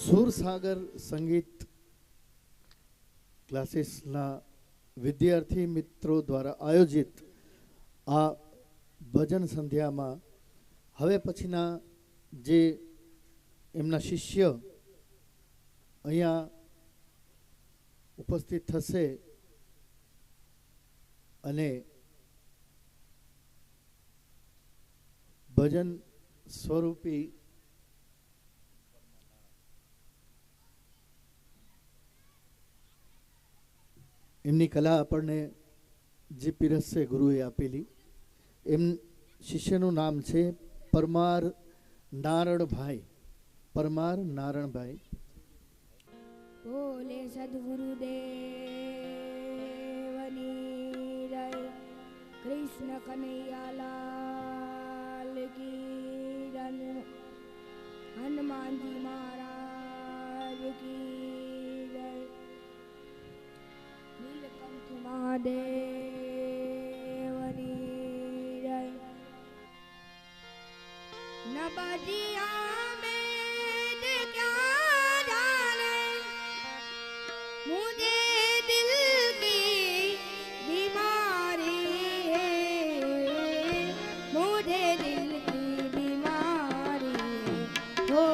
સુરસાગર સંગીત ક્લાસીસના વિદ્યાર્થી મિત્રો દ્વારા આયોજિત આ ભજન સંધ્યામાં હવે પછીના જે એમના શિષ્ય અહીંયા ઉપસ્થિત થશે અને ભજન સ્વરૂપી એમની કલા આપણને જે પીરસશે ગુરુએ આપેલી એમ શિષ્યનું નામ છે પરમાર નારણભાઈ. પરમાર નારણભાઈ. બોલે સદગુરુદેવની જય. કૃષ્ણ કનૈયાલાલ કી જય. હનુમાનજી મહારાજ કી જય. નીલકંઠ મહાદેવની જય. નબજિયા મેં ક્યા જાને मुझे दिल की बीमारी है. मुझे दिल की बीमारी है. हो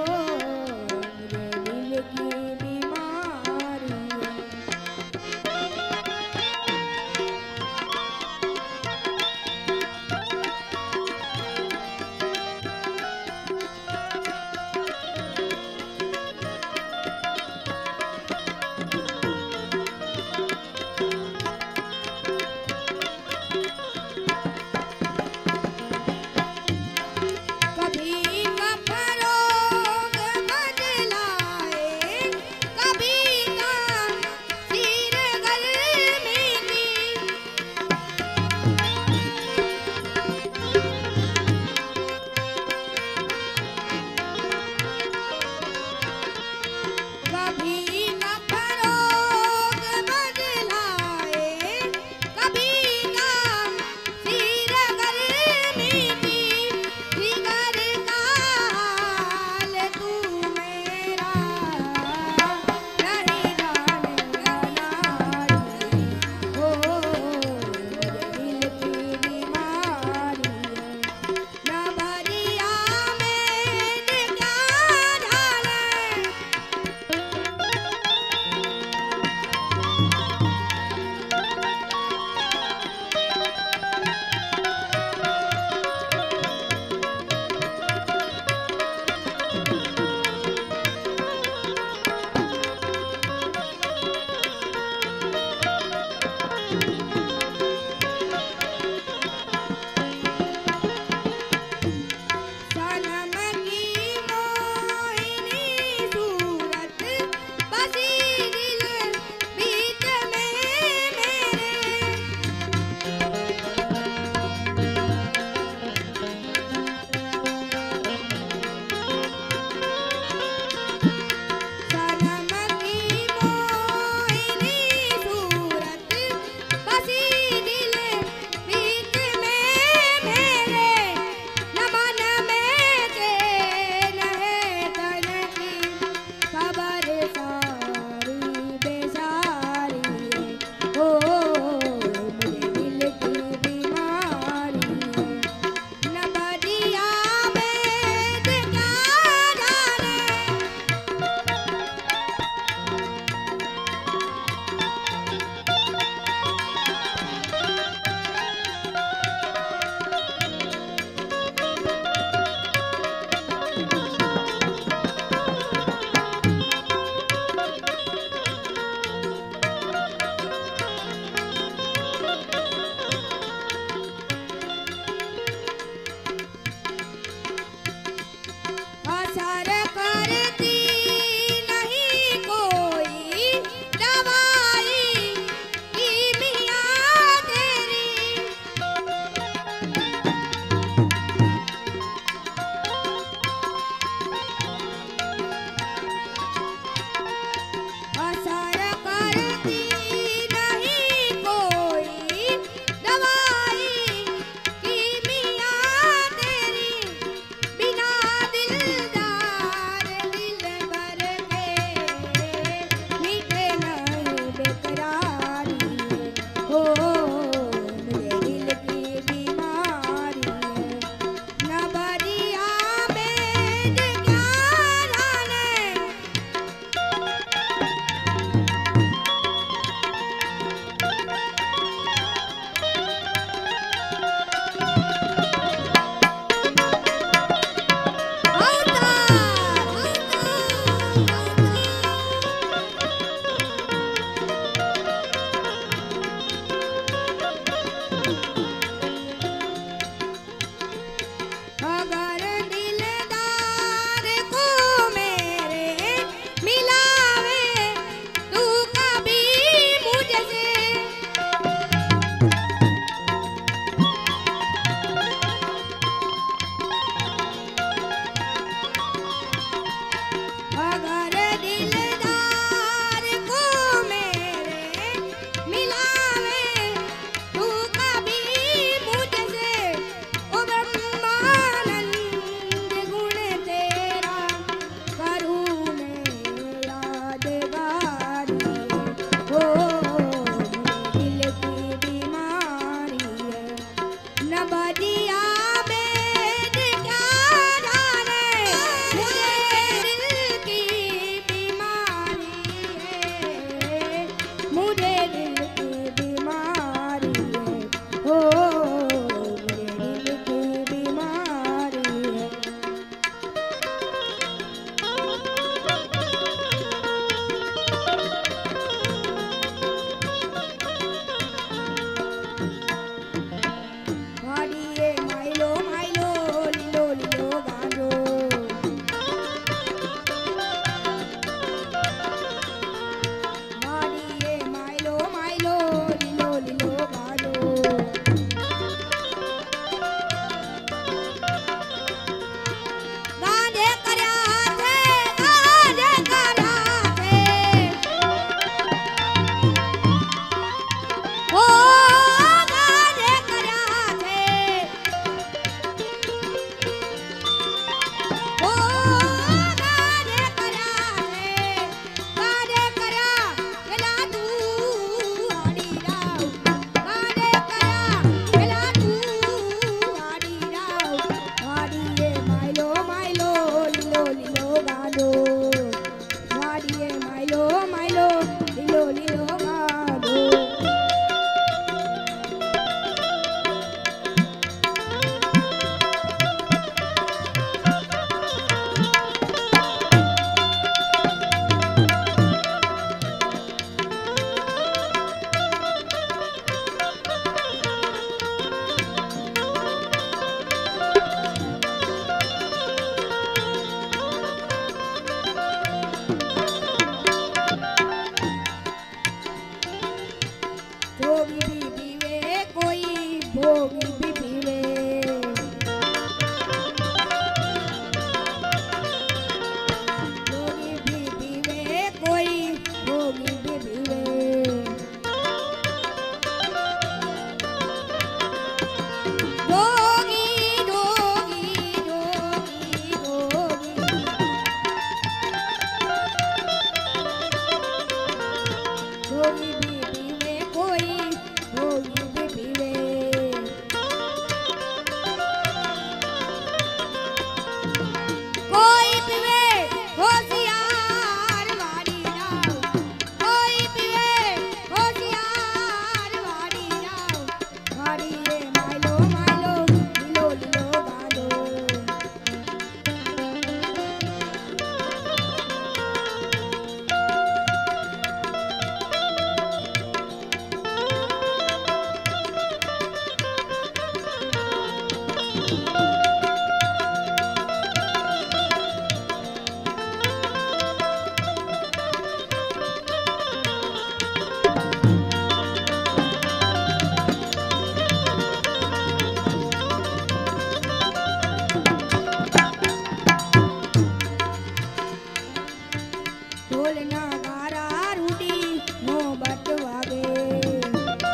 ઢોલના ગારા રૂડી નો બટ વાગે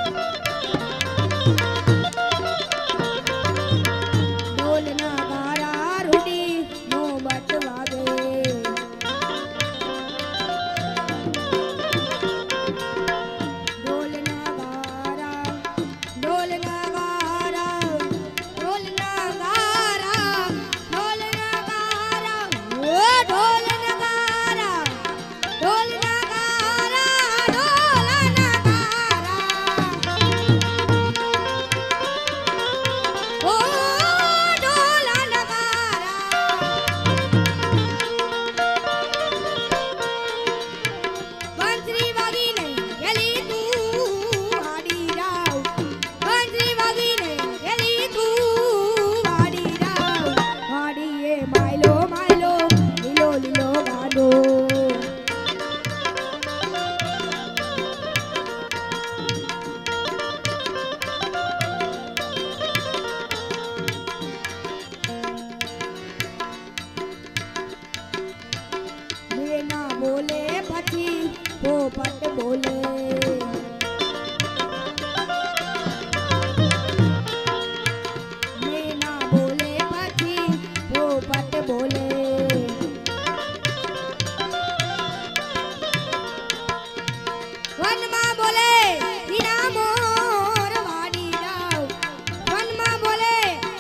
ઢોલના ગારા રૂડી નો બટ વાગે ઢોલના ગારા ઢોલના ગારા ઢોલના ગારા ઢોલના ગારા ઓ ઢોલના ગારા ઢોલના ગારા ઢોલના ગારા ઓ ઢોલના ગારા બંસરી વાગીને ગેલી તું હાડી રાવ બંસરી વાગીને ગેલી તું હાડી રાવ હાડીએ માયલો માયલો લીલો લીલો ગાડો મેના બોલે પછી પોપટ બોલે મેના બોલે પછી પોપટ બોલે વનમાં બોલે રીના મોર વાડી જાવ વનમાં બોલે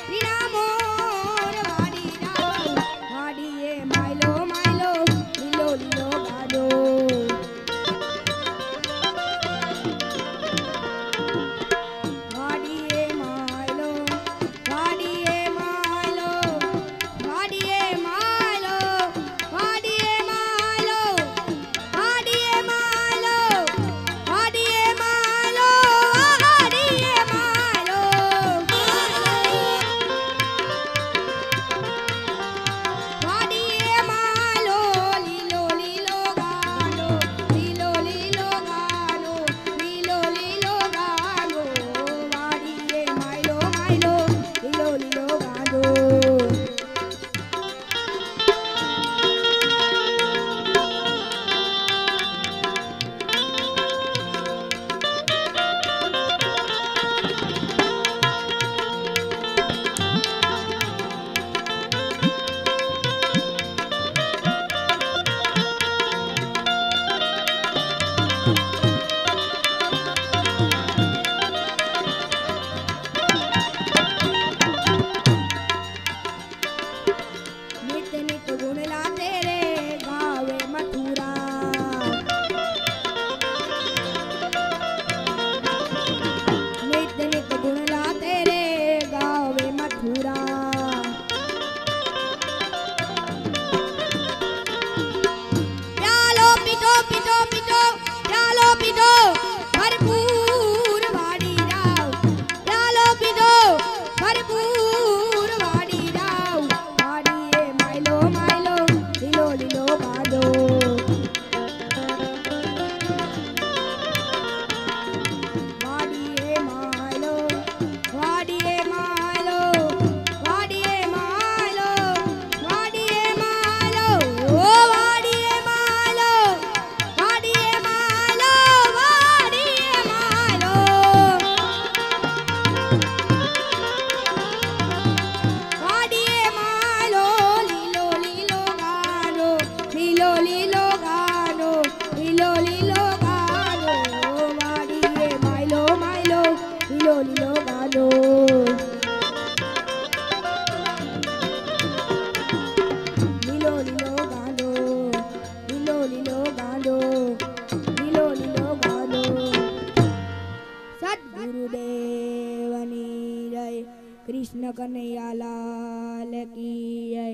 રીના મોર વાડી જાવ વાડીએ માયલો માયલો લીલો લીલો ગાડો વાડીએ માયલો વાડીએ માયલો વાડીએ માયલો વાડીએ માયલો વાડીએ માયલો વાડીએ માયલો વાડીએ માયલો વાડીએ માયલો લીલો લીલો ગાડો લીલો લીલો ગાડો લીલો લીલો ગાડો વાડીએ માયલો માયલો લીલો લીલો ગાડો नित नित गुणला तेरे गावे मथुरा नित नित गुणला तेरे गावे मथुरा प्यालो पीटो पीटो पीटो प्यालो पीटो भरपूर वाड़ी राव प्यालो पीटो भरपूर वाड़ी राव वाड़ीए मायलो मायलो લીલો લીલો ગાડો વાડીએ માયલો વાડીએ માયલો વાડીએ માયલો વાડીએ માયલો ઓ વાડીએ માયલો વાડીએ માયલો વાડીએ માયલો વાડીએ માયલો લીલો લીલો ગાડો લીલો લીલો ગાડો લીલો લીલો ગાડો વાડીએ માયલો માયલો લીલો લીલો ગાડો લીલો લીલો ગાડો લીલો લીલો ગાડો લીલો લીલો ગાડો સદગુરુદેવની જય કૃષ્ણ કનૈયા લાલ કી જય